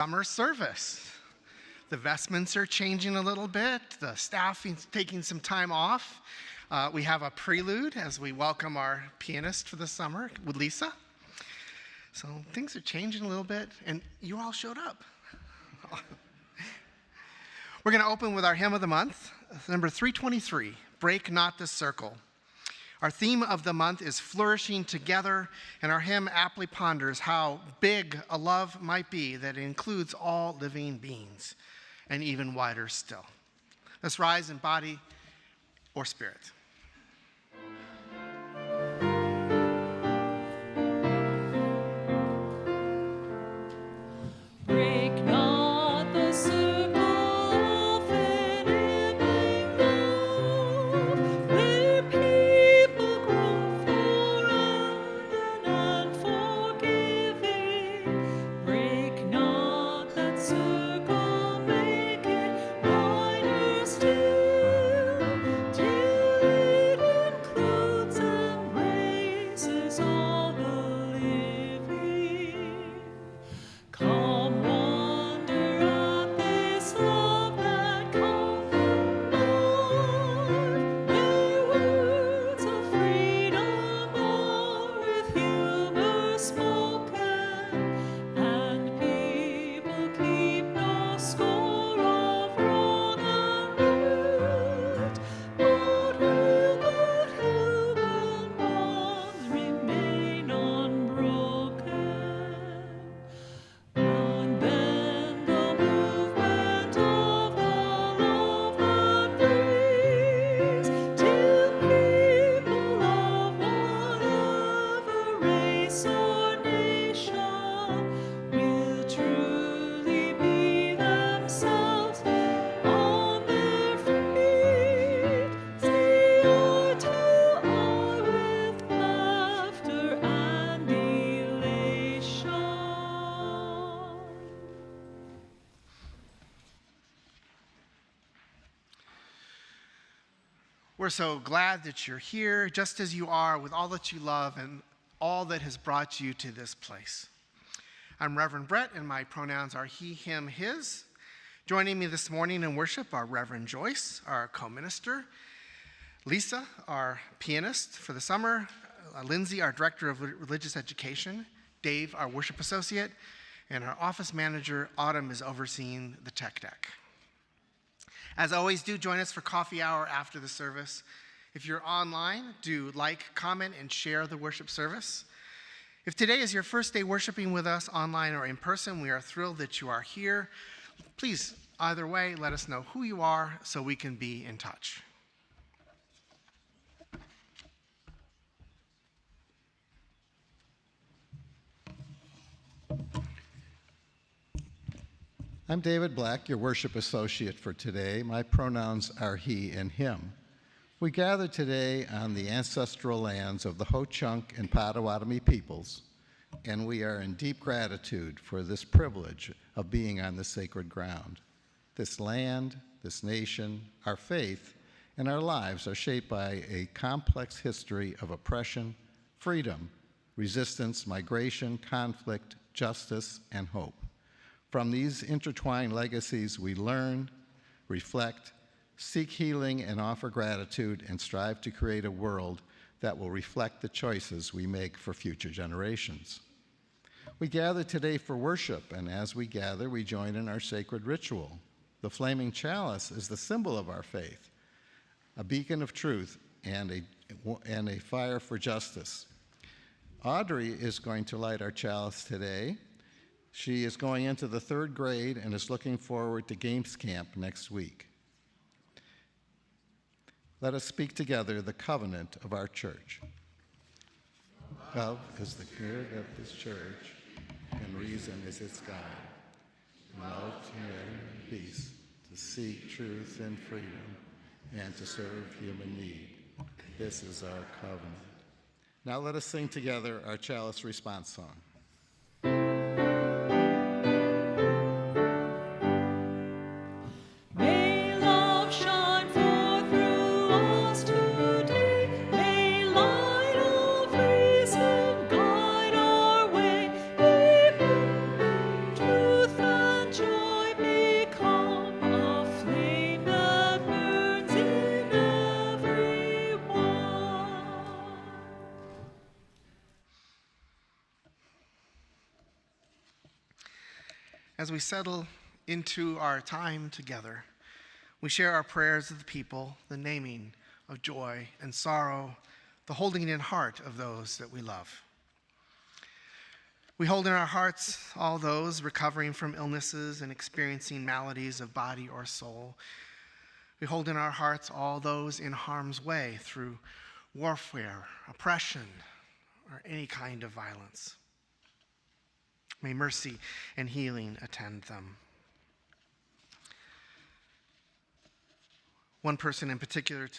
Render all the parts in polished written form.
Summer service. The vestments are changing a little bit. The staff is taking some time off. We have a prelude as we welcome our pianist for the summer with Lisa. So things are changing a little bit, and you all showed up. We're going to open with our hymn of the month, number 323, Break Not the Circle. Our theme of the month is flourishing together, and our hymn aptly ponders how big a love might be that includes all living beings, and even wider still. Let's rise in body or spirit. Break not the circle of enabling love, where people grow forlorn and unforgiving. Break not that circle, make it wider still, till it includes and embraces all the living. Come wander at this love that comes forth, where words of freedom are with humor spoken, and people keep no score of wrong and right, but will that human bonds remain unbroken. And then the movement of the love that frees, till people of whatever race or nation will truly be themselves on their feet, see eye to eye with laughter and elation. We're so glad that you're here, just as you are, with all that you love and all that has brought you to this place. I'm Reverend Bret, and my pronouns are he, him, his. Joining me this morning in worship are Reverend Joyce, our co-minister, Lisa, our pianist for the summer, Lindsay, our director of religious education, Dave, our worship associate, and our office manager, Autumn, is overseeing the tech deck. As always, do join us for coffee hour after the service. If you're online, do like, comment, and share the worship service. If today is your first day worshiping with us online or in person, we are thrilled that you are here. Please, either way, let us know who you are so we can be in touch. I'm David Black, your worship associate for today. My pronouns are he and him. We gather today on the ancestral lands of the Ho-Chunk and Potawatomi peoples, and we are in deep gratitude for this privilege of being on this sacred ground. This land, this nation, our faith, and our lives are shaped by a complex history of oppression, freedom, resistance, migration, conflict, justice, and hope. From these intertwined legacies, we learn, reflect, seek healing, and offer gratitude, and strive to create a world that will reflect the choices we make for future generations. We gather today for worship, and as we gather, we join in our sacred ritual. The flaming chalice is the symbol of our faith, a beacon of truth and a fire for justice. Audrey is going to light our chalice today. She is going into the 3rd grade and is looking forward to Games Camp next week. Let us speak together the covenant of our church. Love is the spirit of this church, and reason is its guide. Love, care, and peace, to seek truth and freedom, and to serve human need. This is our covenant. Now let us sing together our chalice response song. May love shine forth through us today. May light of reason guide our way. May truth and As we settle into our time together, we share our prayers of the people, the naming of joy and sorrow, the holding in heart of those that we love. We hold in our hearts all those recovering from illnesses and experiencing maladies of body or soul. We hold in our hearts all those in harm's way through warfare, oppression, or any kind of violence. May mercy and healing attend them. One person in particular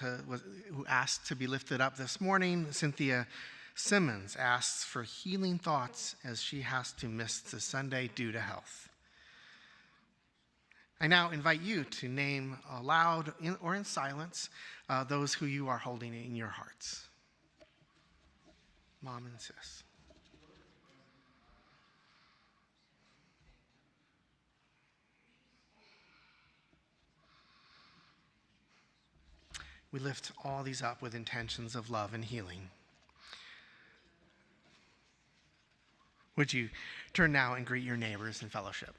who asked to be lifted up this morning, Cynthia Simmons, asks for healing thoughts as she has to miss the Sunday due to health. I now invite you to name aloud or in silence those who you are holding in your hearts. Mom and sis. We lift all these up with intentions of love and healing. Would you turn now and greet your neighbors in fellowship?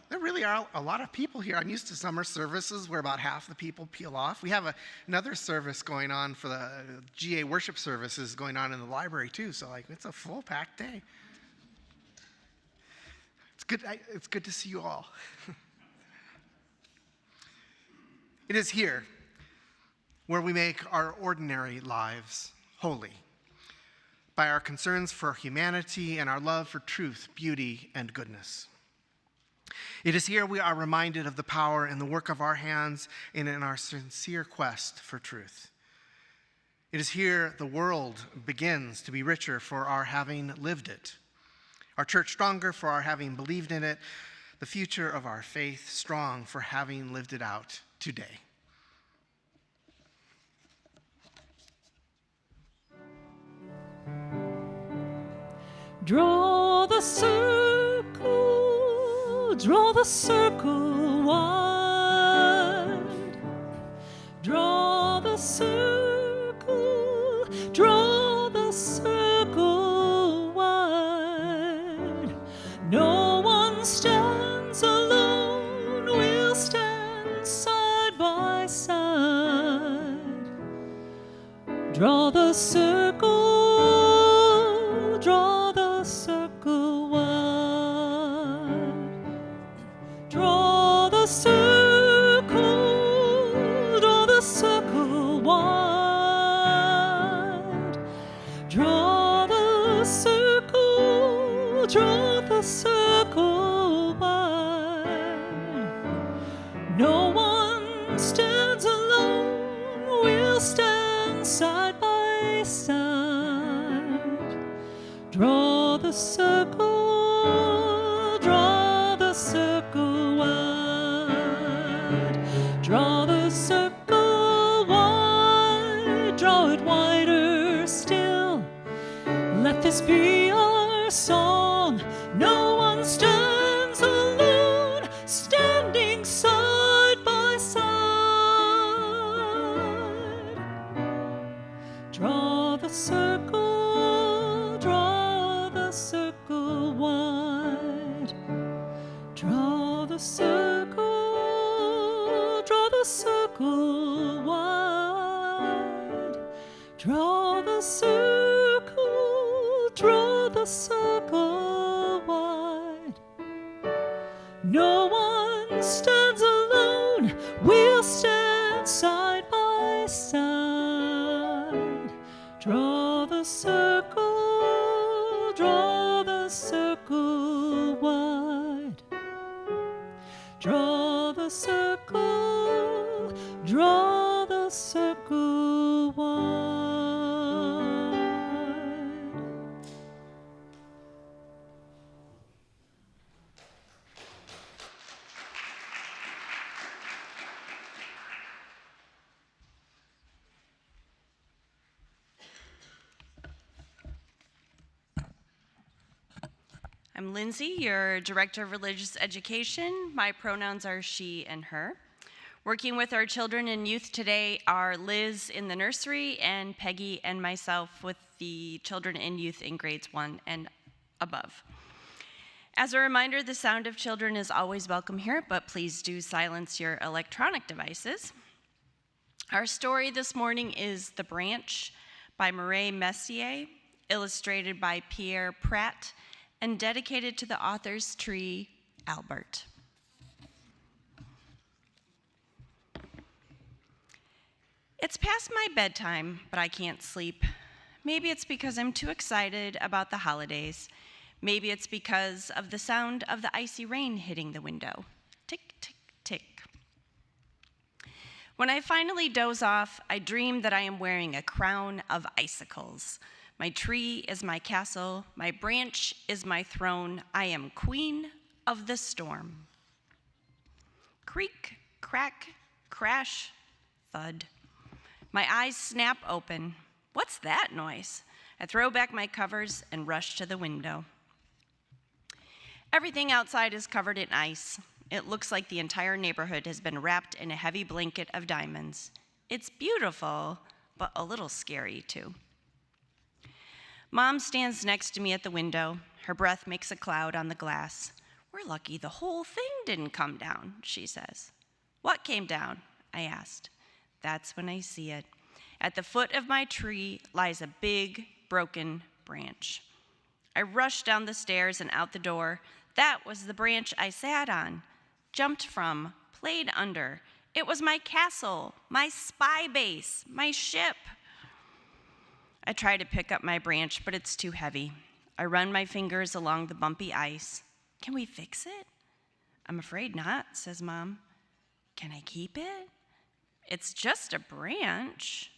There really are a lot of people here. I'm used to summer services where about half the people peel off. We have another service going on for the GA worship services going on in the library too. So it's a full packed day. It's good to see you all. It is here where we make our ordinary lives holy by our concerns for humanity and our love for truth, beauty, and goodness. It is here we are reminded of the power and the work of our hands and in our sincere quest for truth. It is here the world begins to be richer for our having lived it, our church stronger for our having believed in it, the future of our faith strong for having lived it out today. Draw the circle wide. Draw the circle wide. No one stands alone, we'll stand side by side. Draw the circle wide. Draw the circle wide. Draw the circle wide. No one stands alone, we'll stand side by side. Draw the circle wide. Draw the circle wide, draw it wider still. Let this be our song. No one stands alone, standing side by side. Draw the circle wide. Draw the circle wide. Draw the circle wide. No one stands alone, we'll stand side by side. Draw the circle wide. Draw the circle wide. I'm Lindsay, your Director of Religious Education. My pronouns are she and her. Working with our children and youth today are Liz in the nursery and Peggy and myself with the children and youth in grades 1 and above. As a reminder, the sound of children is always welcome here, but please do silence your electronic devices. Our story this morning is The Branch by Mireille Messier, illustrated by Pierre Pratt, and dedicated to the author's tree, Albert. It's past my bedtime, but I can't sleep. Maybe it's because I'm too excited about the holidays. Maybe it's because of the sound of the icy rain hitting the window. Tick, tick, tick. When I finally doze off, I dream that I am wearing a crown of icicles. My tree is my castle, my branch is my throne. I am queen of the storm. Creak, crack, crash, thud. My eyes snap open. What's that noise? I throw back my covers and rush to the window. Everything outside is covered in ice. It looks like the entire neighborhood has been wrapped in a heavy blanket of diamonds. It's beautiful, but a little scary too. Mom stands next to me at the window. Her breath makes a cloud on the glass. We're lucky the whole thing didn't come down, she says. What came down? I asked. That's when I see it. At the foot of my tree lies a big, broken branch. I rushed down the stairs and out the door. That was the branch I sat on, jumped from, played under. It was my castle, my spy base, my ship. I try to pick up my branch, but it's too heavy. I run my fingers along the bumpy ice. Can we fix it? I'm afraid not, says Mom. Can I keep it? It's just a branch.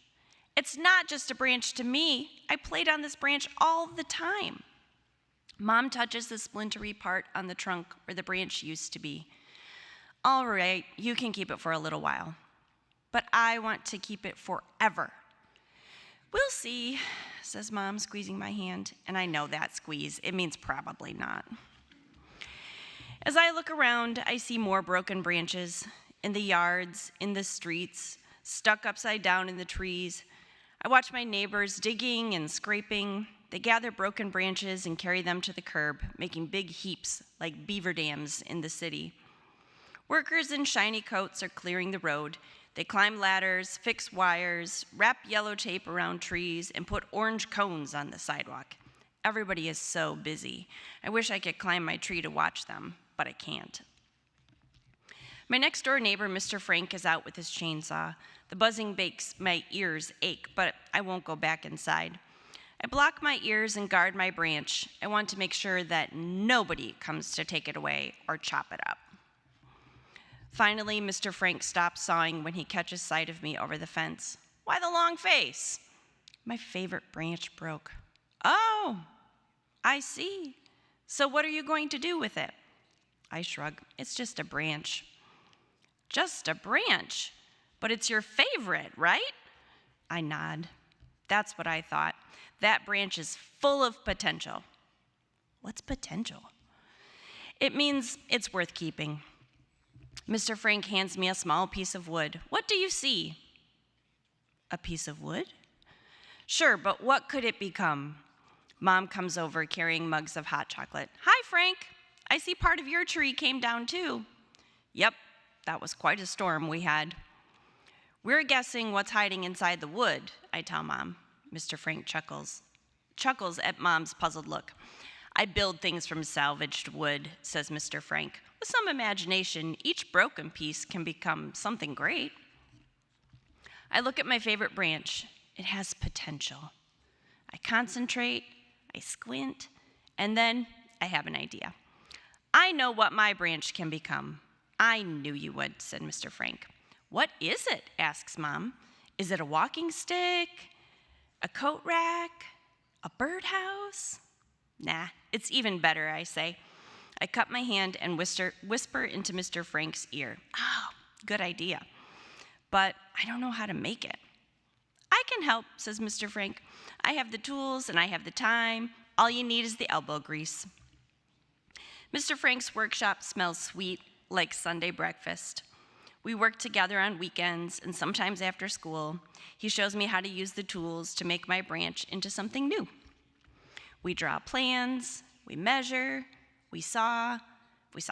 It's not just a branch to me. I played on this branch all the time. Mom touches the splintery part on the trunk where the branch used to be. All right, you can keep it for a little while, but I want to keep it forever. We'll see, says Mom, squeezing my hand, and I know that squeeze. It means probably not. As I look around, I see more broken branches in the yards, in the streets, stuck upside down in the trees. I watch my neighbors digging and scraping. They gather broken branches and carry them to the curb, making big heaps like beaver dams in the city. Workers in shiny coats are clearing the road. They climb ladders, fix wires, wrap yellow tape around trees, and put orange cones on the sidewalk. Everybody is so busy. I wish I could climb my tree to watch them, but I can't. My next door neighbor, Mr. Frank, is out with his chainsaw. The buzzing makes my ears ache, but I won't go back inside. I block my ears and guard my branch. I want to make sure that nobody comes to take it away or chop it up. Finally, Mr. Frank stops sawing when he catches sight of me over the fence. Why the long face? My favorite branch broke. Oh, I see. So what are you going to do with it? I shrug. It's just a branch. Just a branch? But it's your favorite, right? I nod. That's what I thought. That branch is full of potential. What's potential? It means it's worth keeping. Mr. Frank hands me a small piece of wood. What do you see? A piece of wood? Sure, but what could it become? Mom comes over carrying mugs of hot chocolate. Hi, Frank. I see part of your tree came down too. Yep, that was quite a storm we had. We're guessing what's hiding inside the wood, I tell Mom. Mr. Frank chuckles at Mom's puzzled look. I build things from salvaged wood, says Mr. Frank. With some imagination, each broken piece can become something great. I look at my favorite branch. It has potential. I concentrate, I squint, and then I have an idea. I know what my branch can become. I knew you would, said Mr. Frank. What is it? Asks Mom. Is it a walking stick? A coat rack? A birdhouse? Nah, it's even better, I say. I cup my hand and whisper into Mr. Frank's ear. Oh, good idea. But I don't know how to make it. I can help, says Mr. Frank. I have the tools and I have the time. All you need is the elbow grease. Mr. Frank's workshop smells sweet like Sunday breakfast. We work together on weekends and sometimes after school. He shows me how to use the tools to make my branch into something new. We draw plans, we measure, we saw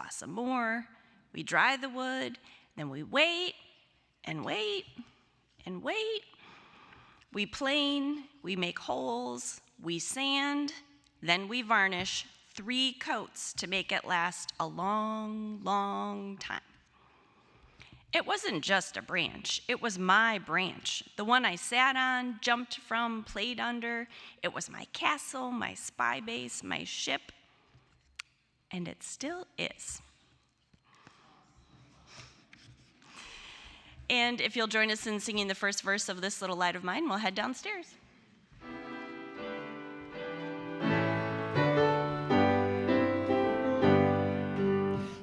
some more, we dry the wood, then we wait and wait and wait. We plane, we make holes, we sand, then we varnish 3 coats to make it last a long, long time. It wasn't just a branch, it was my branch. The one I sat on, jumped from, played under. It was my castle, my spy base, my ship, and it still is. And if you'll join us in singing the first verse of This Little Light of Mine, we'll head downstairs.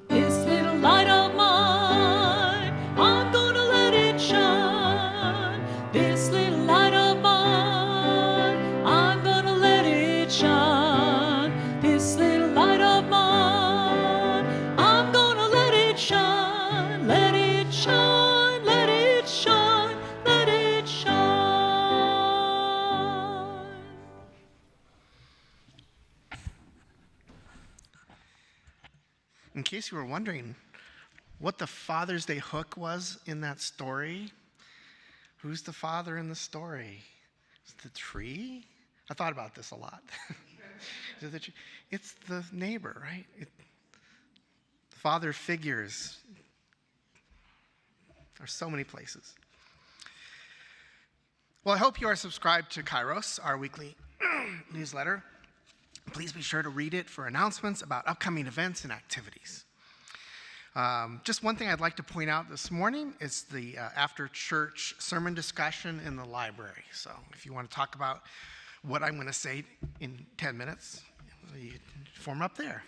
This little light of mine, I'm gonna let it shine. This little light of mine, I'm gonna let it shine. This little light of mine, I'm gonna let it shine. Let it shine, let it shine, let it shine. In case you were wondering what the Father's Day hook was in that story, who's the father in the story? Is it the tree? I thought about this a lot. Is it the tree? It's the neighbor, right? Father figures are so many places. Well, I hope you are subscribed to Kairos, our weekly newsletter. Please be sure to read it for announcements about upcoming events and activities. Just one thing I'd like to point out this morning is the after-church sermon discussion in the library. So if you want to talk about what I'm going to say in 10 minutes, you form up there.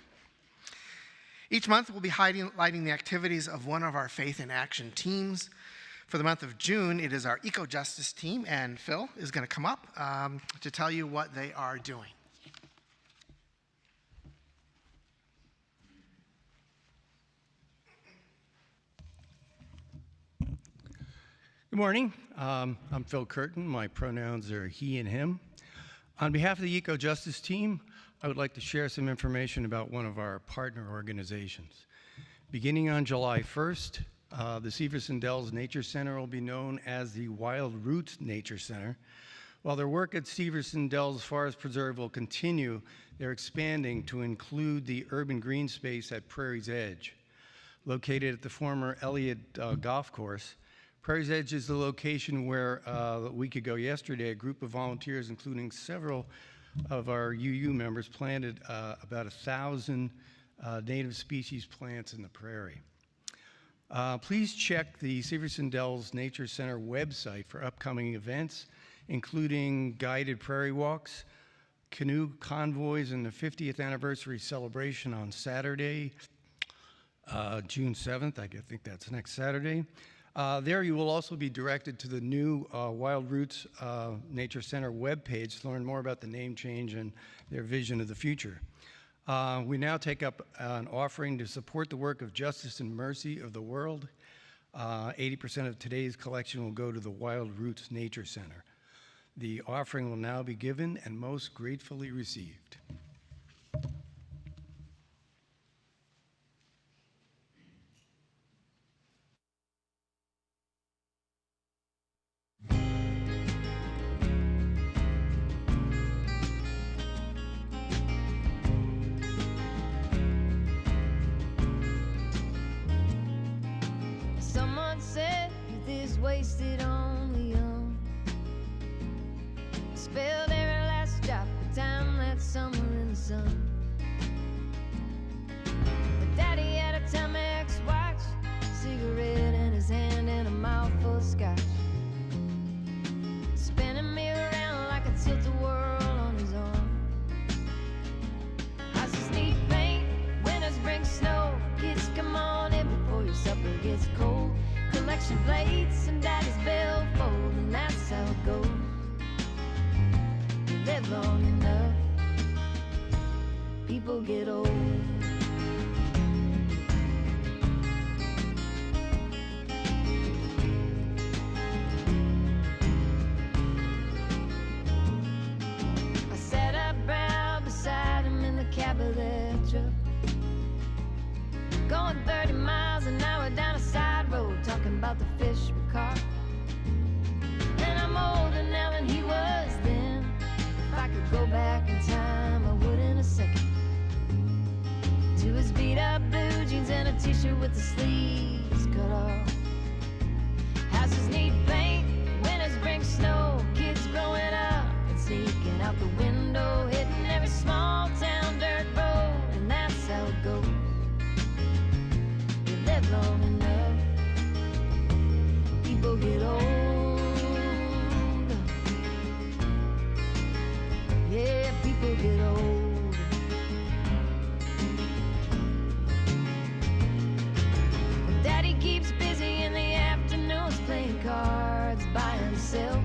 Each month, we'll be highlighting the activities of one of our Faith in Action teams. For the month of June, it is our Eco-Justice team, and Phil is going to come up to tell you what they are doing. Good morning. I'm Phil Curtin. My pronouns are he and him. On behalf of the Eco-Justice team, I would like to share some information about one of our partner organizations. Beginning on July 1st, the Severson Dells Nature Center will be known as the Wild Roots Nature Center. While their work at Severson Dells Forest Preserve will continue, they're expanding to include the urban green space at Prairie's Edge. Located at the former Elliott Golf Course, Prairie's Edge is the location where a week ago yesterday, a group of volunteers, including several of our UU members, planted about 1,000 native species plants in the prairie. Please check the Severson Dells Nature Center website for upcoming events, including guided prairie walks, canoe convoys, and the 50th anniversary celebration on Saturday, June 7th. I think that's next Saturday. There you will also be directed to the new Wild Roots Nature Center webpage to learn more about the name change and their vision of the future. We now take up an offering to support the work of Justice and Mercy of the World. 80% of today's collection will go to the Wild Roots Nature Center. The offering will now be given and most gratefully received. Someone said youth is wasted on the young. Spilled every last drop of time that summer in the sun. But Daddy had a Timex watch, cigarette in his hand, and a mouthful of scotch. Spinning me around like a tilt-a-whirl on his arm. Houses need paint, winters bring snow. Kids, come on in before your supper gets cold. Collection plates and Daddy's billfold, and that's how it goes. You live long enough, people get old. of their truck. Going 30 miles an hour down a side road, talking about the fish we caught. And I'm older now than he was then. If I could go back in time, I would in a second. To his beat up blue jeans and a t-shirt with the sleeves cut off. Houses need paint, winters bring snow. Kids growing up and sneaking out the window, hitting every small town dirt road, and that's how it goes. You live long enough, people get old. Yeah, people get old. Well, Daddy keeps busy in the afternoons playing cards by himself.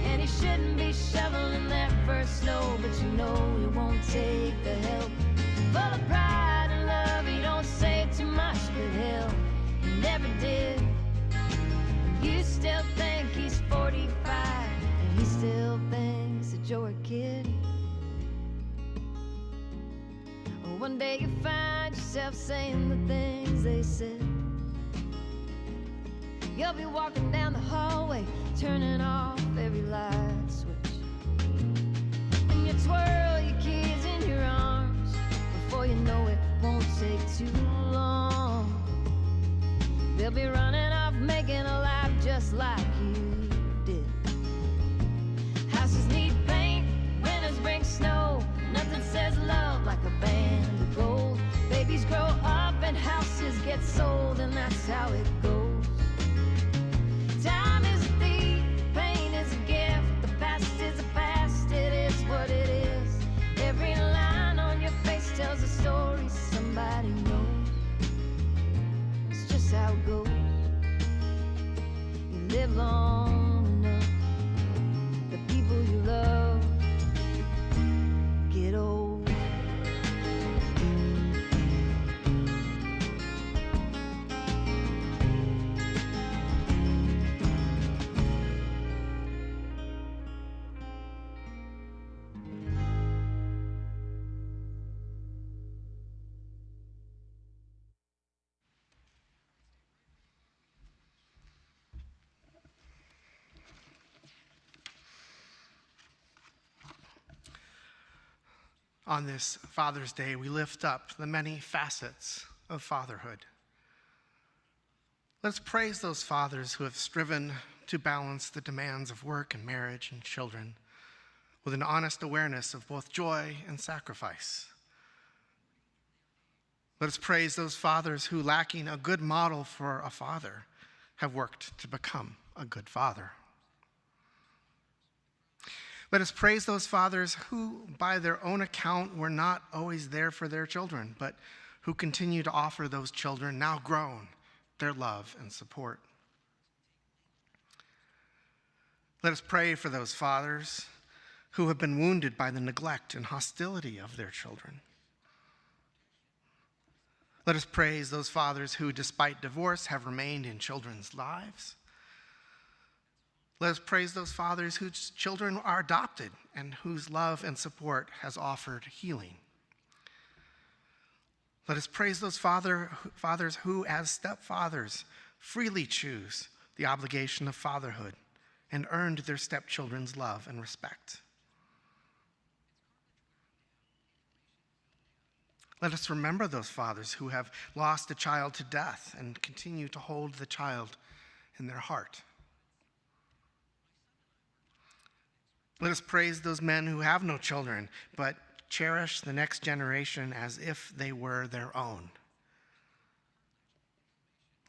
And he shouldn't be shoveling that first snow, but you know he won't take the help. Full of pride and love, he don't say too much, but hell, he never did. You still think he's 45, and he still thinks that you're a kid. Or one day you find yourself saying the things they said. You'll be walking down the hallway, turning off every light switch. And you twirl your kids in your arms. Before you know it, won't take too long. They'll be running off, making a life just like you did. Houses need paint, winters bring snow. Nothing says love like a band of gold. Babies grow up and houses get sold, and that's how it goes. Time is a thief, pain is a gift. The past is a past, it is what it is. Every line on your face tells a story somebody knows. It's just how it goes. You live long enough, the people you love get old. On this Father's Day, we lift up the many facets of fatherhood. Let's praise those fathers who have striven to balance the demands of work and marriage and children with an honest awareness of both joy and sacrifice. Let us praise those fathers who, lacking a good model for a father, have worked to become a good father. Let us praise those fathers who, by their own account, were not always there for their children, but who continue to offer those children, now grown, their love and support. Let us pray for those fathers who have been wounded by the neglect and hostility of their children. Let us praise those fathers who, despite divorce, have remained in children's lives. Let us praise those fathers whose children are adopted and whose love and support has offered healing. Let us praise those fathers who, as stepfathers, freely choose the obligation of fatherhood and earned their stepchildren's love and respect. Let us remember those fathers who have lost a child to death and continue to hold the child in their heart. Let us praise those men who have no children, but cherish the next generation as if they were their own.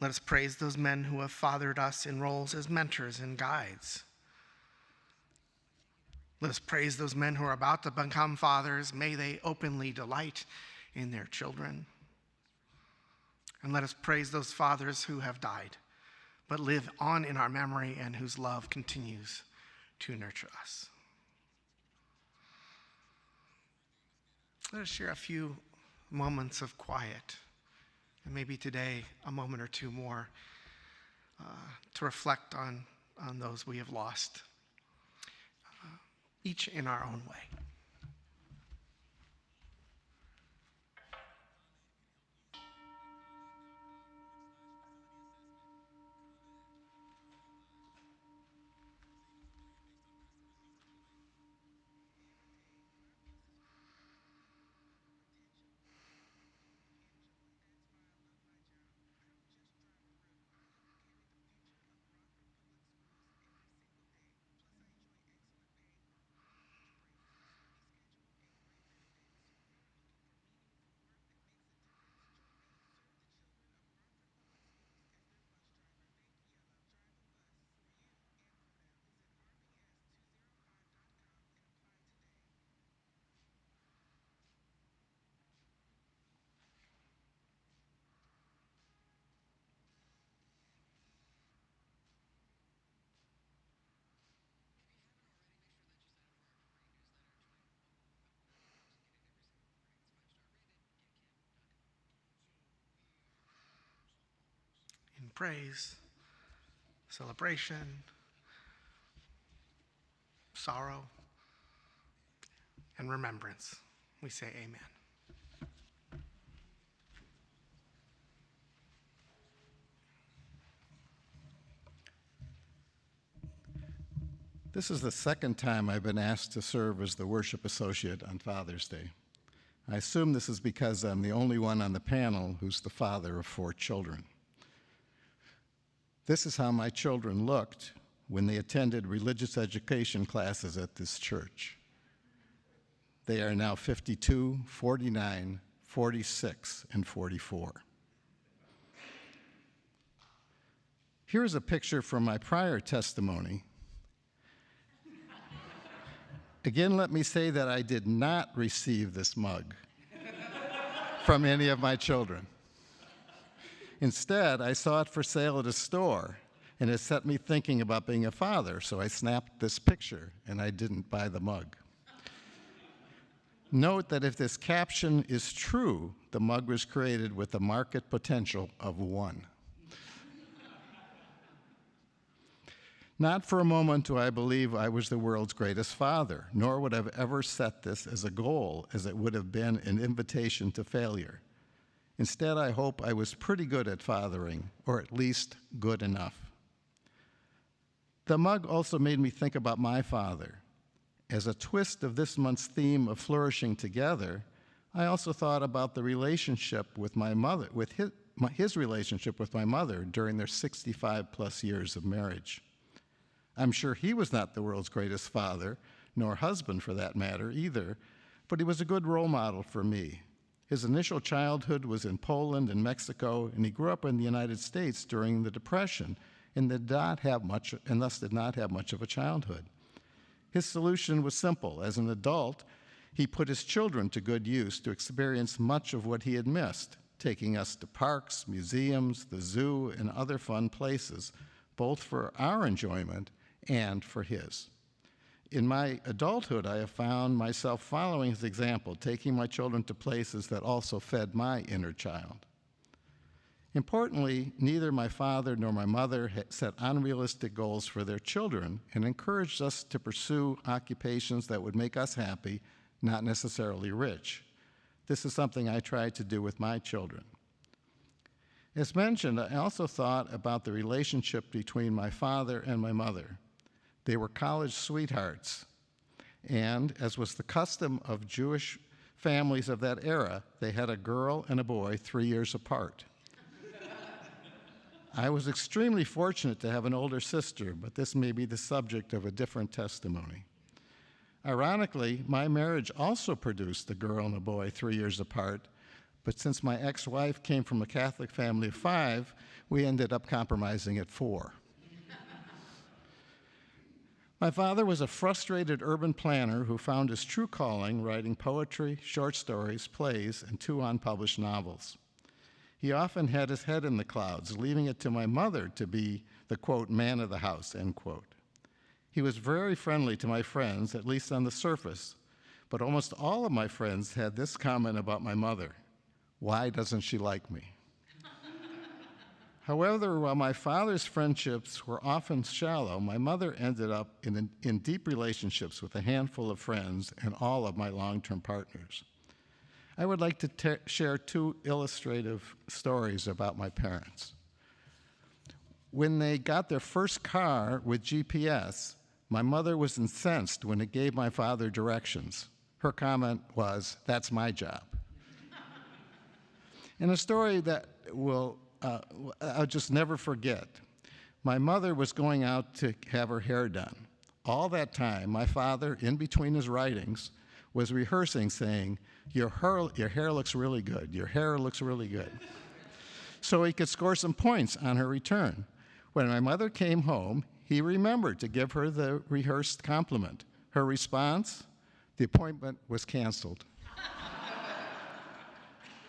Let us praise those men who have fathered us in roles as mentors and guides. Let us praise those men who are about to become fathers. May they openly delight in their children. And let us praise those fathers who have died, but live on in our memory and whose love continues to nurture us. Let us share a few moments of quiet, and maybe today a moment or two more to reflect on those we have lost, each in our own way. praise, celebration, sorrow, and remembrance. We say amen. This is the second time I've been asked to serve as the worship associate on Father's Day. I assume this is because I'm the only one on the panel who's the father of 4 children. This is how my children looked when they attended religious education classes at this church. They are now 52, 49, 46, and 44. Here's a picture from my prior testimony. Again, let me say that I did not receive this mug from any of my children. Instead, I saw it for sale at a store, and it set me thinking about being a father, so I snapped this picture, and I didn't buy the mug. Note that if this caption is true, the mug was created with a market potential of 1. Not for a moment do I believe I was the world's greatest father, nor would I have ever set this as a goal, as it would have been an invitation to failure. Instead, I hope I was pretty good at fathering, or at least good enough. The mug also made me think about my father. As a twist of this month's theme of flourishing together, I also thought about the relationship with my mother, with his relationship with my mother during their 65-plus years of marriage. I'm sure he was not the world's greatest father, nor husband for that matter either, but he was a good role model for me. His initial childhood was in Poland and Mexico, and he grew up in the United States during the Depression and thus did not have much of a childhood. His solution was simple. As an adult, he put his children to good use to experience much of what he had missed, taking us to parks, museums, the zoo, and other fun places, both for our enjoyment and for his. In my adulthood, I have found myself following his example, taking my children to places that also fed my inner child. Importantly, neither my father nor my mother set unrealistic goals for their children and encouraged us to pursue occupations that would make us happy, not necessarily rich. This is something I tried to do with my children. As mentioned, I also thought about the relationship between my father and my mother. They were college sweethearts, and as was the custom of Jewish families of that era, they had a girl and a boy 3 years apart. I was extremely fortunate to have an older sister, but this may be the subject of a different testimony. Ironically, my marriage also produced a girl and a boy 3 years apart, but since my ex-wife came from a Catholic family of 5, we ended up compromising at 4. My father was a frustrated urban planner who found his true calling writing poetry, short stories, plays, and 2 unpublished novels. He often had his head in the clouds, leaving it to my mother to be the, quote, man of the house, end quote. He was very friendly to my friends, at least on the surface, but almost all of my friends had this comment about my mother: why doesn't she like me? However, while my father's friendships were often shallow, my mother ended up in deep relationships with a handful of friends and all of my long-term partners. I would like to share 2 illustrative stories about my parents. When they got their first car with GPS, my mother was incensed when it gave my father directions. Her comment was, "That's my job." And a story that I'll just never forget. My mother was going out to have her hair done. All that time, my father, in between his writings, was rehearsing, saying, your hair looks really good. Your hair looks really good. So he could score some points on her return. When my mother came home, he remembered to give her the rehearsed compliment. Her response: the appointment was canceled.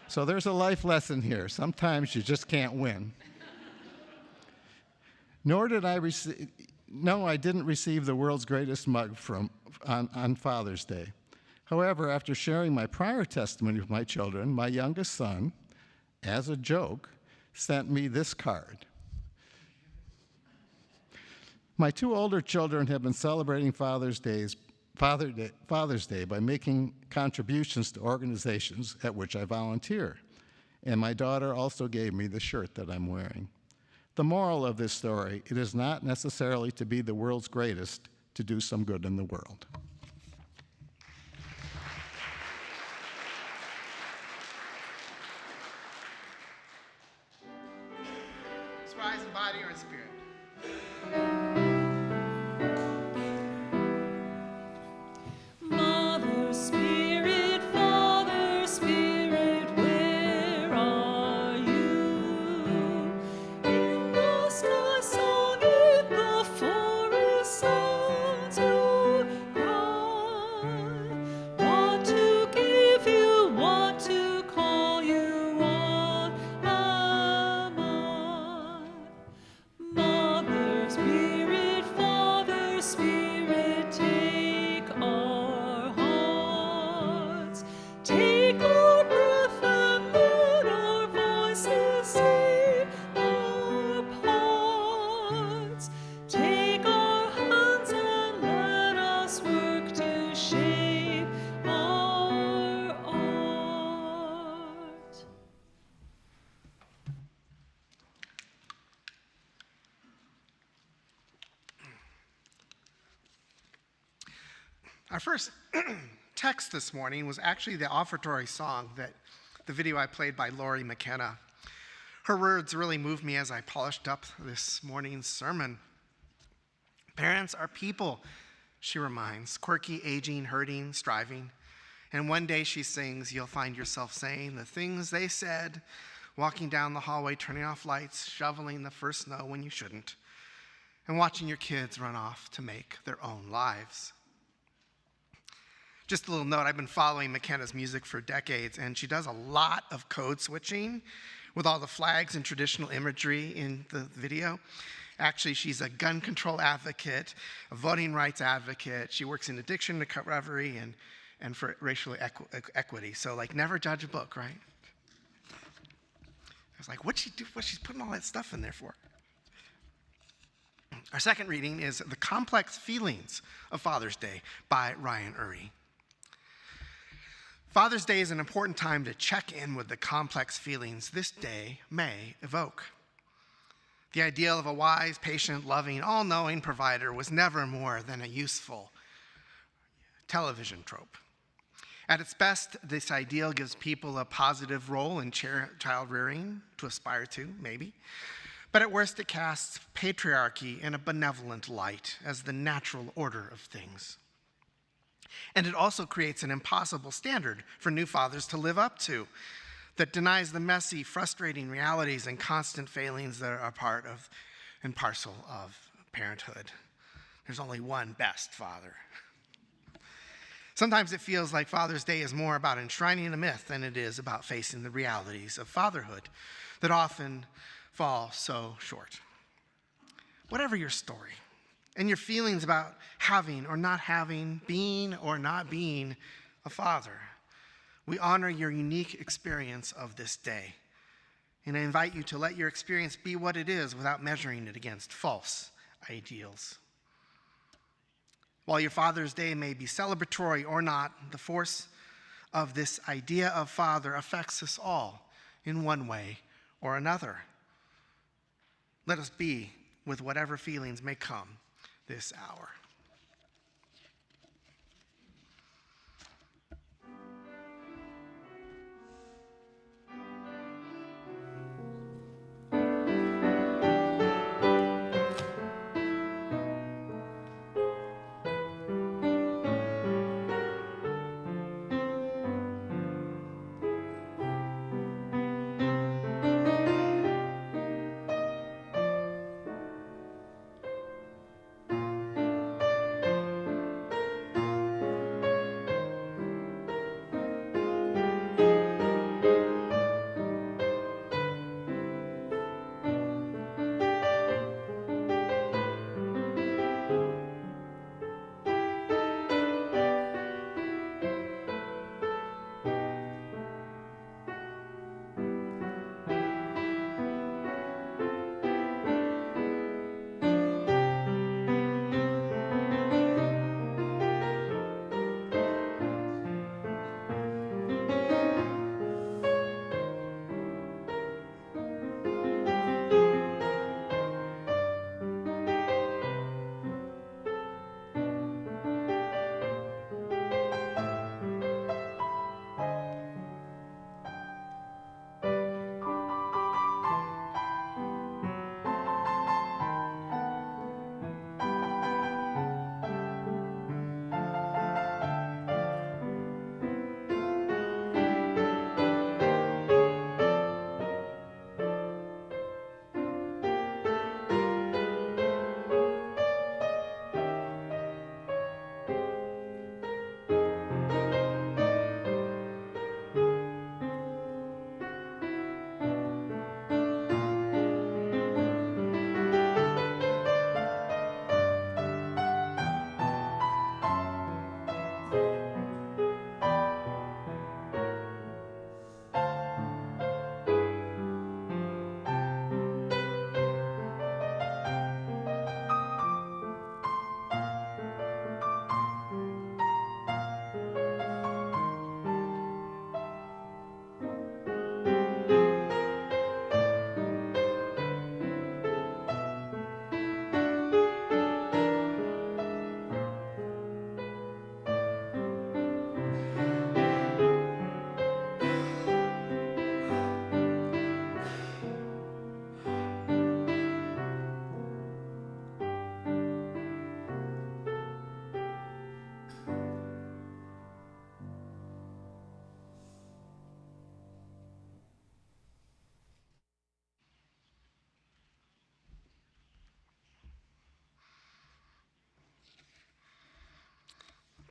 So there's a life lesson here. Sometimes you just can't win. I didn't receive the world's greatest mug on Father's Day. However, after sharing my prior testimony with my children, my youngest son, as a joke, sent me this card. My two older children have been celebrating Father's Day by making contributions to organizations at which I volunteer. And my daughter also gave me the shirt that I'm wearing. The moral of this story, it is not necessarily to be the world's greatest to do some good in the world. Let's rise in body or in spirit. Mother Spirit, Father Spirit, where are you? In the sky song, in the forest sounds your cry. What to give you, what to call you, what am I? Mother Spirit, Father Spirit, take our hearts, take our breath, and let our voices say our parts. Take our hands and let us work to shape our art. Our first text this morning was actually the offertory song that the video I played by Lori McKenna. Her words really moved me as I polished up this morning's sermon. Parents are people, she reminds, quirky, aging, hurting, striving. And one day she sings, you'll find yourself saying the things they said, walking down the hallway, turning off lights, shoveling the first snow when you shouldn't, and watching your kids run off to make their own lives. Just a little note, I've been following McKenna's music for decades, and she does a lot of code switching with all the flags and traditional imagery in the video. Actually, she's a gun control advocate, a voting rights advocate. She works in addiction recovery and for racial equity. So, like, never judge a book, right? I was like, what's she's putting all that stuff in there for? Our second reading is The Complex Feelings of Father's Day by Ryan Urey. Father's Day is an important time to check in with the complex feelings this day may evoke. The ideal of a wise, patient, loving, all-knowing provider was never more than a useful television trope. At its best, this ideal gives people a positive role in child rearing to aspire to, maybe. But at worst, it casts patriarchy in a benevolent light as the natural order of things. And it also creates an impossible standard for new fathers to live up to that denies the messy, frustrating realities and constant failings that are part of and parcel of parenthood. There's only one best father. Sometimes it feels like Father's Day is more about enshrining a myth than it is about facing the realities of fatherhood that often fall so short. Whatever your story and your feelings about having or not having, being or not being a father, we honor your unique experience of this day. And I invite you to let your experience be what it is without measuring it against false ideals. While your Father's Day may be celebratory or not, the force of this idea of father affects us all in one way or another. Let us be with whatever feelings may come this hour.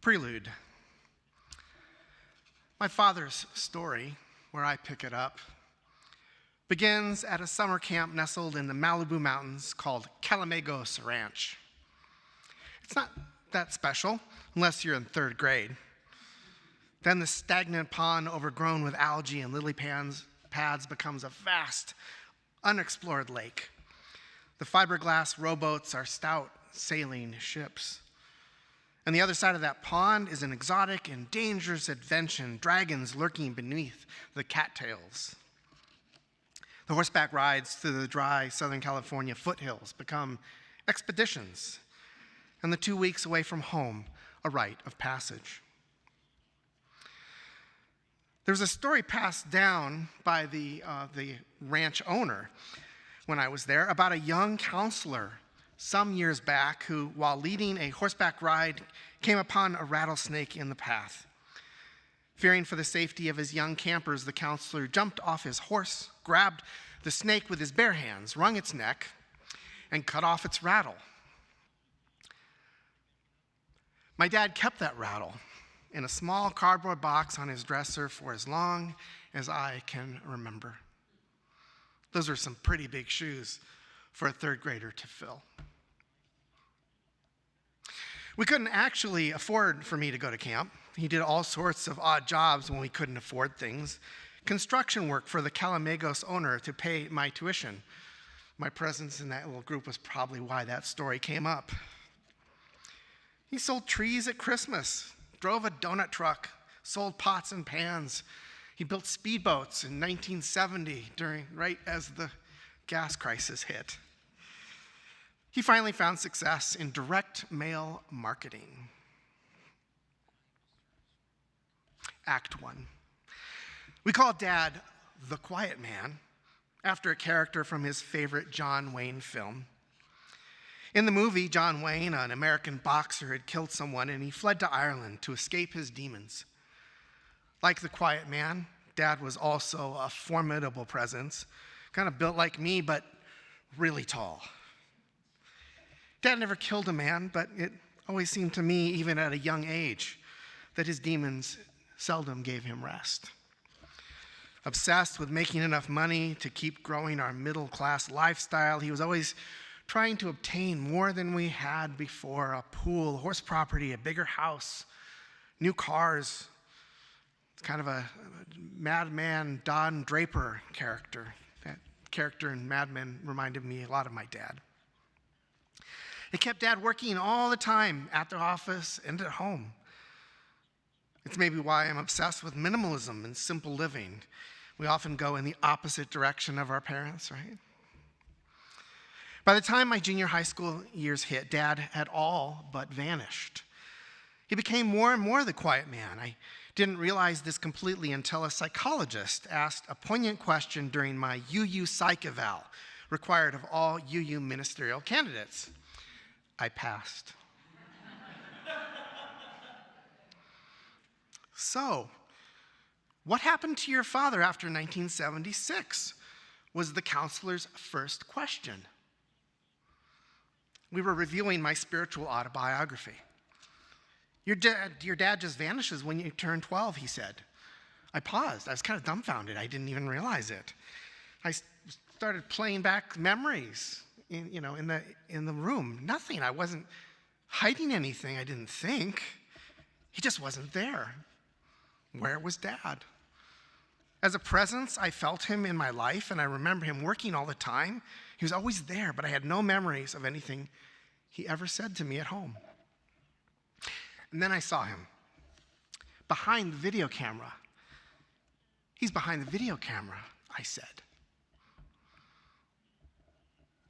Prelude. My father's story, where I pick it up, begins at a summer camp nestled in the Malibu Mountains called Calamagos Ranch. It's not that special unless you're in third grade. Then the stagnant pond overgrown with algae and lily pads becomes a vast, unexplored lake. The fiberglass rowboats are stout sailing ships. On the other side of that pond is an exotic and dangerous adventure, dragons lurking beneath the cattails. The horseback rides through the dry Southern California foothills become expeditions, and the 2 weeks away from home, a rite of passage. There was a story passed down by the ranch owner when I was there about a young counselor some years back who, while leading a horseback ride, came upon a rattlesnake in the path. Fearing for the safety of his young campers, the counselor jumped off his horse, grabbed the snake with his bare hands, wrung its neck, and cut off its rattle. My dad kept that rattle in a small cardboard box on his dresser for as long as I can remember. Those are some pretty big shoes for a third grader to fill. We couldn't actually afford for me to go to camp. He did all sorts of odd jobs when we couldn't afford things. Construction work for the Calamagos owner to pay my tuition. My presence in that little group was probably why that story came up. He sold trees at Christmas, drove a donut truck, sold pots and pans. He built speedboats in 1970, right as the gas crisis hit. He finally found success in direct mail marketing. Act 1. We call Dad the Quiet Man, after a character from his favorite John Wayne film. In the movie, John Wayne, an American boxer, had killed someone, and he fled to Ireland to escape his demons. Like the Quiet Man, Dad was also a formidable presence, kind of built like me, but really tall. Dad never killed a man, but it always seemed to me, even at a young age, that his demons seldom gave him rest. Obsessed with making enough money to keep growing our middle-class lifestyle, he was always trying to obtain more than we had before: a pool, horse property, a bigger house, new cars. It's kind of a madman Don Draper character. That character in Mad Men reminded me a lot of my dad. It kept Dad working all the time at the office and at home. It's maybe why I'm obsessed with minimalism and simple living. We often go in the opposite direction of our parents, right? By the time my junior high school years hit, Dad had all but vanished. He became more and more the quiet man. I didn't realize this completely until a psychologist asked a poignant question during my UU psych eval, required of all UU ministerial candidates. I passed. So, what happened to your father after 1976? Was the counselor's first question. We were reviewing my spiritual autobiography. Your dad just vanishes when you turn 12, he said. I paused. I was kind of dumbfounded. I didn't even realize it. I started playing back memories in the room. Nothing. I wasn't hiding anything, I didn't think. He just wasn't there. Where was Dad? As a presence, I felt him in my life, and I remember him working all the time. He was always there, but I had no memories of anything he ever said to me at home. And then I saw him behind the video camera. He's behind the video camera, I said.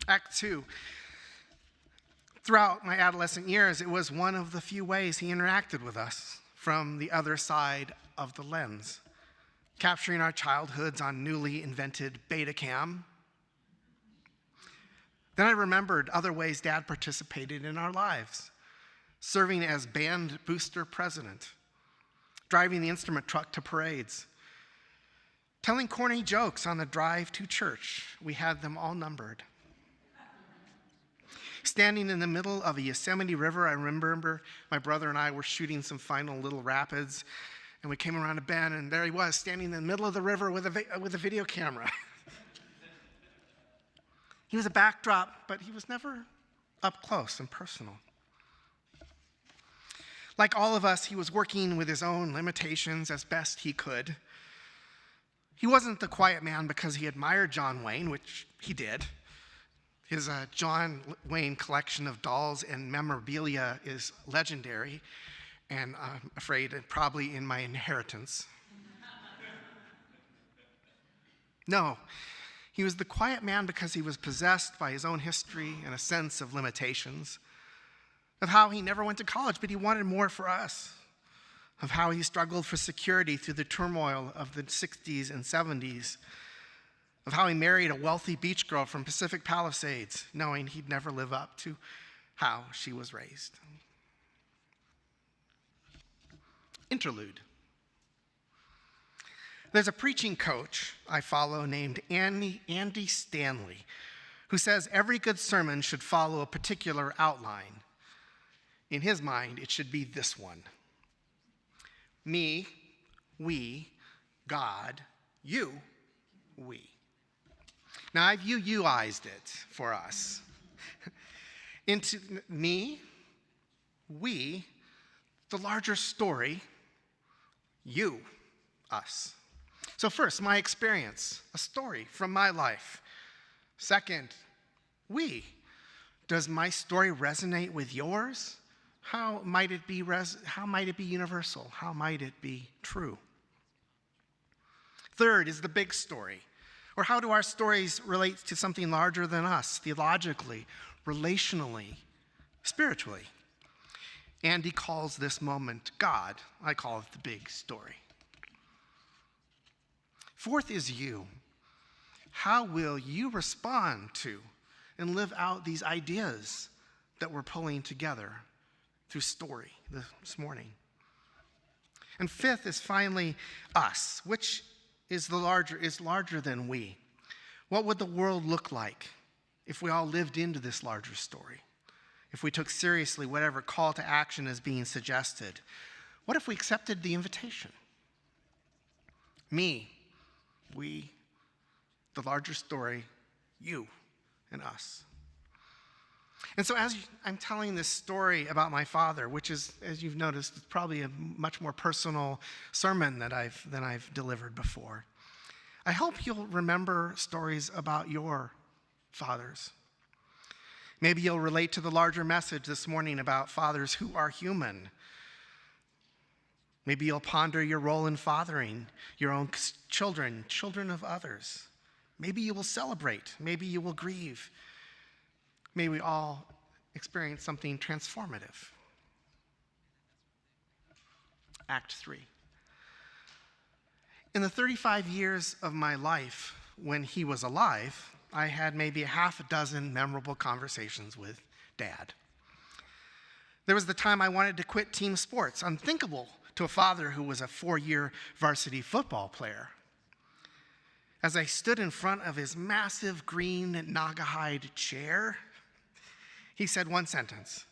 Act 2. Throughout my adolescent years, it was one of the few ways he interacted with us from the other side of the lens, capturing our childhoods on newly invented Betacam. Then I remembered other ways Dad participated in our lives, serving as band booster president, driving the instrument truck to parades, telling corny jokes on the drive to church. We had them all numbered. standing in the middle of a Yosemite River. I remember my brother and I were shooting some final little rapids, and we came around a bend, and there he was, standing in the middle of the river with a video camera. He was a backdrop, but he was never up close and personal. Like all of us, he was working with his own limitations as best he could. He wasn't the quiet man because he admired John Wayne, which he did. His John Wayne collection of dolls and memorabilia is legendary, and I'm afraid probably in my inheritance. No, he was the quiet man because he was possessed by his own history and a sense of limitations, of how he never went to college, but he wanted more for us, of how he struggled for security through the turmoil of the 60s and 70s, of how he married a wealthy beach girl from Pacific Palisades, knowing he'd never live up to how she was raised. Interlude. There's a preaching coach I follow named Andy Stanley, who says every good sermon should follow a particular outline. In his mind, it should be this one: me, we, God, you, we. Now, I've you-ized it for us. Into me, we, the larger story, you, us. So first, my experience, a story from my life. Second, we. Does my story resonate with yours? How might it be universal? How might it be true? Third is the big story. Or how do our stories relate to something larger than us, theologically, relationally, spiritually? Andy calls this moment God. I call it the big story. Fourth is you. How will you respond to and live out these ideas that we're pulling together through story this morning? And fifth is finally us, which is larger than we. What would the world look like if we all lived into this larger story? If we took seriously whatever call to action is being suggested? What if we accepted the invitation? Me, we, the larger story, you and us. And so as I'm telling this story about my father, which is, as you've noticed, it's probably a much more personal sermon than I've delivered before, I hope you'll remember stories about your fathers. Maybe you'll relate to the larger message this morning about fathers who are human. Maybe you'll ponder your role in fathering your own children of others. Maybe you will celebrate. Maybe you will grieve. May we all experience something transformative. Act 3. In the 35 years of my life when he was alive, I had maybe a half a dozen memorable conversations with Dad. There was the time I wanted to quit team sports, unthinkable to a father who was a 4-year varsity football player. As I stood in front of his massive green Naugahyde chair, he said one sentence: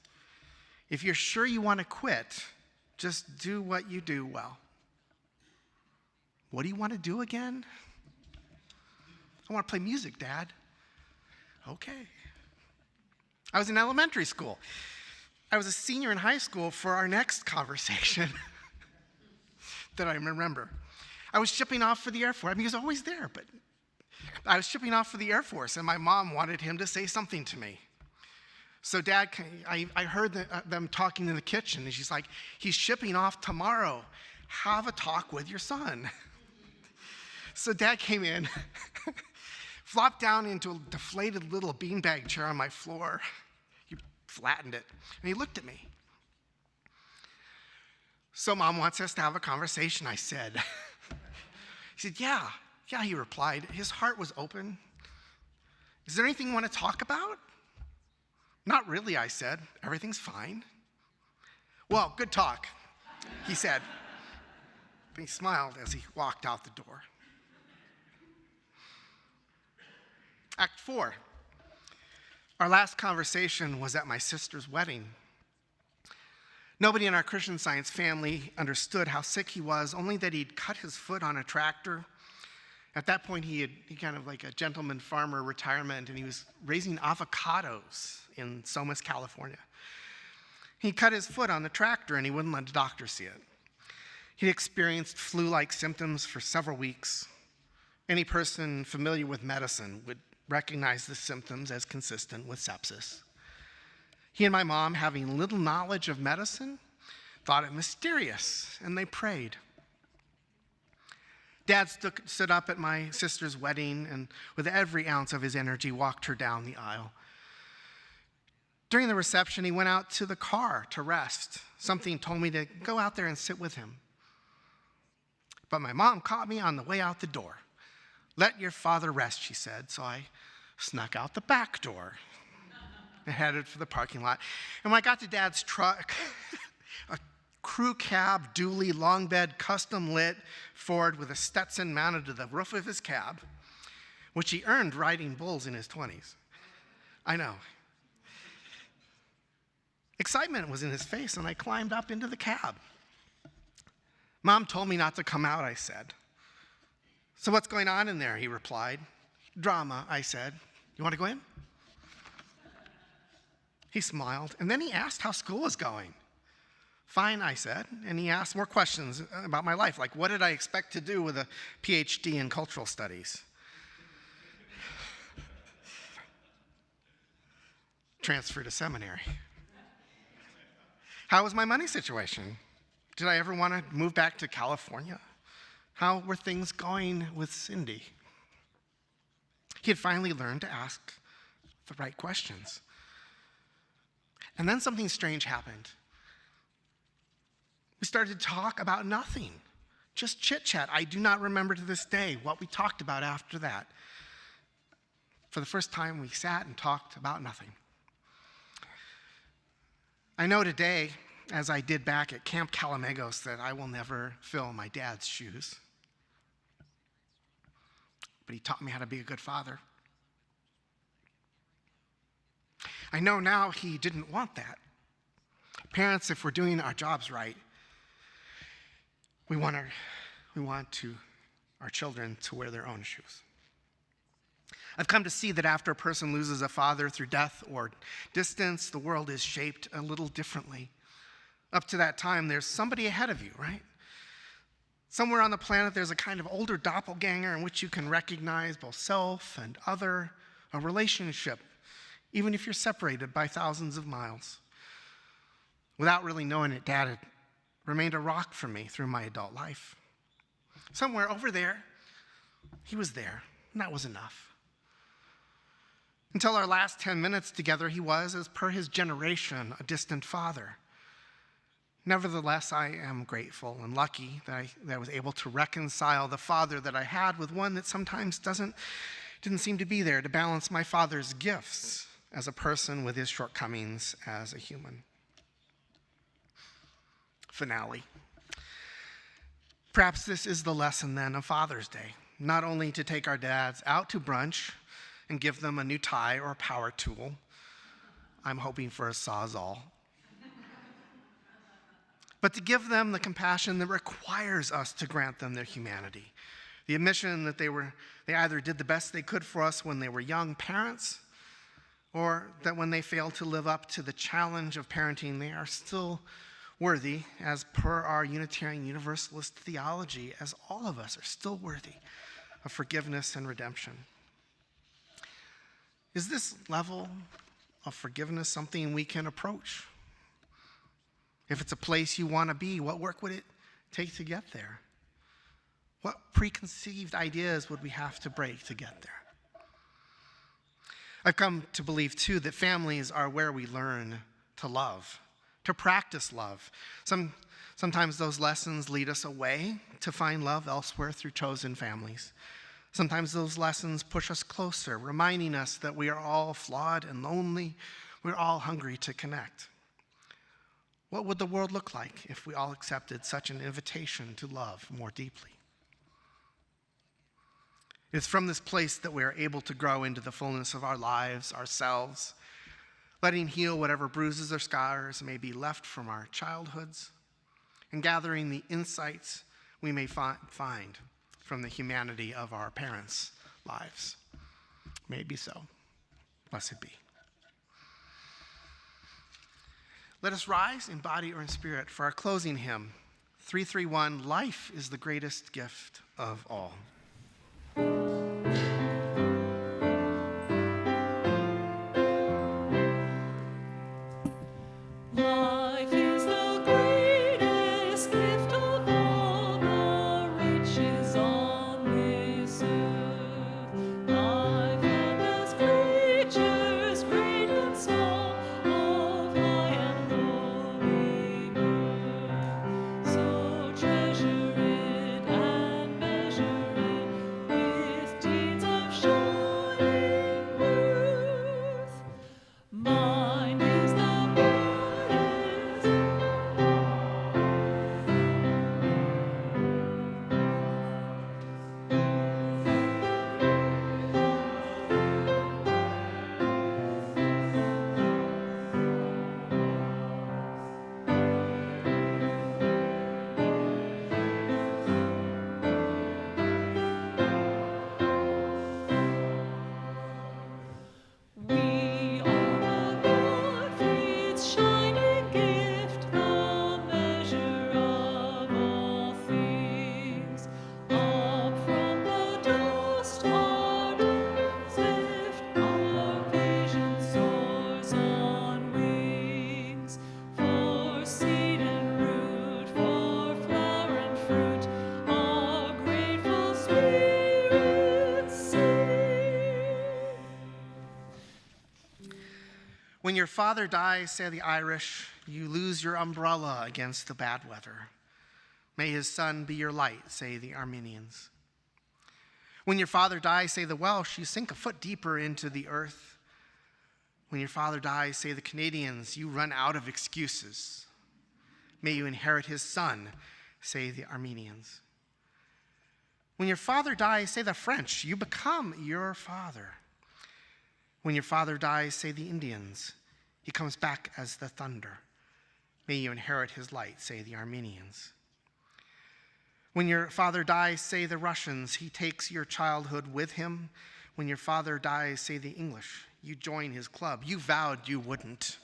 "If you're sure you want to quit, just do what you do well." What do you want to do again? I want to play music, Dad. Okay. I was in elementary school. I was a senior in high school for our next conversation that I remember. I was shipping off for the Air Force. I mean, he was always there, but I was shipping off for the Air Force, and my mom wanted him to say something to me. So Dad, I heard them talking in the kitchen, and she's like, "He's shipping off tomorrow. Have a talk with your son." So Dad came in, flopped down into a deflated little beanbag chair on my floor. He flattened it, and he looked at me. "So Mom wants us to have a conversation," I said. He said, Yeah, he replied. His heart was open. "Is there anything you want to talk about?" "Not really," I said. "Everything's fine." "Well, good talk," he said. He smiled as he walked out the door. Act 4. Our last conversation was at my sister's wedding. Nobody in our Christian Science family understood how sick he was, only that he'd cut his foot on a tractor. At that point, he kind of like a gentleman farmer retirement, and he was raising avocados in Somas, California. He cut his foot on the tractor, and he wouldn't let the doctor see it. He'd experienced flu-like symptoms for several weeks. Any person familiar with medicine would recognize the symptoms as consistent with sepsis. He and my mom, having little knowledge of medicine, thought it mysterious, and they prayed. Dad stood up at my sister's wedding and with every ounce of his energy walked her down the aisle. During the reception, he went out to the car to rest. Something told me to go out there and sit with him. But my mom caught me on the way out the door. "Let your father rest," she said, so I snuck out the back door and headed for the parking lot. And when I got to Dad's truck, a crew cab, dually, long bed, custom lit Ford with a Stetson mounted to the roof of his cab, which he earned riding bulls in his 20s. I know. Excitement was in his face, and I climbed up into the cab. "Mom told me not to come out," I said. "So what's going on in there?" he replied. "Drama," I said. "You want to go in?" He smiled, and then he asked how school was going. "Fine," I said, and he asked more questions about my life, like what did I expect to do with a PhD in cultural studies? Transfer to seminary. How was my money situation? Did I ever want to move back to California? How were things going with Cindy? He had finally learned to ask the right questions. And then something strange happened. We started to talk about nothing, just chit-chat. I do not remember to this day what we talked about after that. For the first time, we sat and talked about nothing. I know today, as I did back at Camp Calamagos, that I will never fill my dad's shoes. But he taught me how to be a good father. I know now he didn't want that. Parents, if we're doing our jobs right, we want our children to wear their own shoes. I've come to see that after a person loses a father through death or distance, the world is shaped a little differently. Up to that time, there's somebody ahead of you, right? Somewhere on the planet, there's a kind of older doppelganger in which you can recognize both self and other, a relationship, even if you're separated by thousands of miles. Without really knowing it, Dad had remained a rock for me through my adult life. Somewhere over there, he was there, and that was enough. Until our last 10 minutes together, he was, as per his generation, a distant father. Nevertheless, I am grateful and lucky that I was able to reconcile the father that I had with one that sometimes didn't seem to be there to balance my father's gifts as a person with his shortcomings as a human. Finale. Perhaps this is the lesson then of Father's Day, not only to take our dads out to brunch and give them a new tie or a power tool. I'm hoping for a Sawzall. But to give them the compassion that requires us to grant them their humanity. The admission that they either did the best they could for us when they were young parents, or that when they failed to live up to the challenge of parenting, they are still worthy, as per our Unitarian Universalist theology, as all of us are still worthy of forgiveness and redemption. Is this level of forgiveness something we can approach? If it's a place you want to be, what work would it take to get there? What preconceived ideas would we have to break to get there? I've come to believe, too, that families are where we learn to love, to practice love. Sometimes those lessons lead us away to find love elsewhere through chosen families. Sometimes those lessons push us closer, reminding us that we are all flawed and lonely. We're all hungry to connect. What would the world look like if we all accepted such an invitation to love more deeply? It's from this place that we are able to grow into the fullness of our lives, ourselves, letting heal whatever bruises or scars may be left from our childhoods, and gathering the insights we may find from the humanity of our parents' lives. May it be so. Blessed be. Let us rise in body or in spirit for our closing hymn, 331, Life is the Greatest Gift of All. Life is the greatest gift of all the riches on this earth. Life endless creatures, great and small, of high and lowly birth. So treasure it and measure it with deeds of shining worth. Mine is the brightest. We are the north, its shining gift, the measure of all things. Up from the dust our days lift, our vision soars on wings. For seed and root, for flower and fruit, our grateful spirits sing. When your father dies, say the Irish, you lose your umbrella against the bad weather. May his son be your light, say the Armenians. When your father dies, say the Welsh, you sink a foot deeper into the earth. When your father dies, say the Canadians, you run out of excuses. May you inherit his son, say the Armenians. When your father dies, say the French, you become your father. When your father dies, say the Indians, he comes back as the thunder. May you inherit his light, say the Armenians. When your father dies, say the Russians, he takes your childhood with him. When your father dies, say the English, you join his club. You vowed you wouldn't.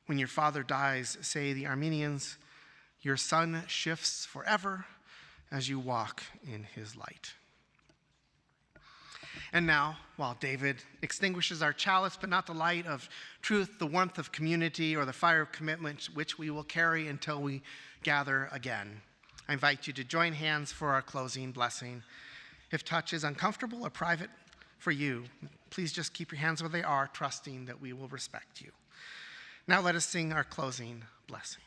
When your father dies, say the Armenians, your sun shifts forever as you walk in his light. And now, while David extinguishes our chalice, but not the light of truth, the warmth of community, or the fire of commitment, which we will carry until we gather again, I invite you to join hands for our closing blessing. If touch is uncomfortable or private for you, please just keep your hands where they are, trusting that we will respect you. Now let us sing our closing blessing.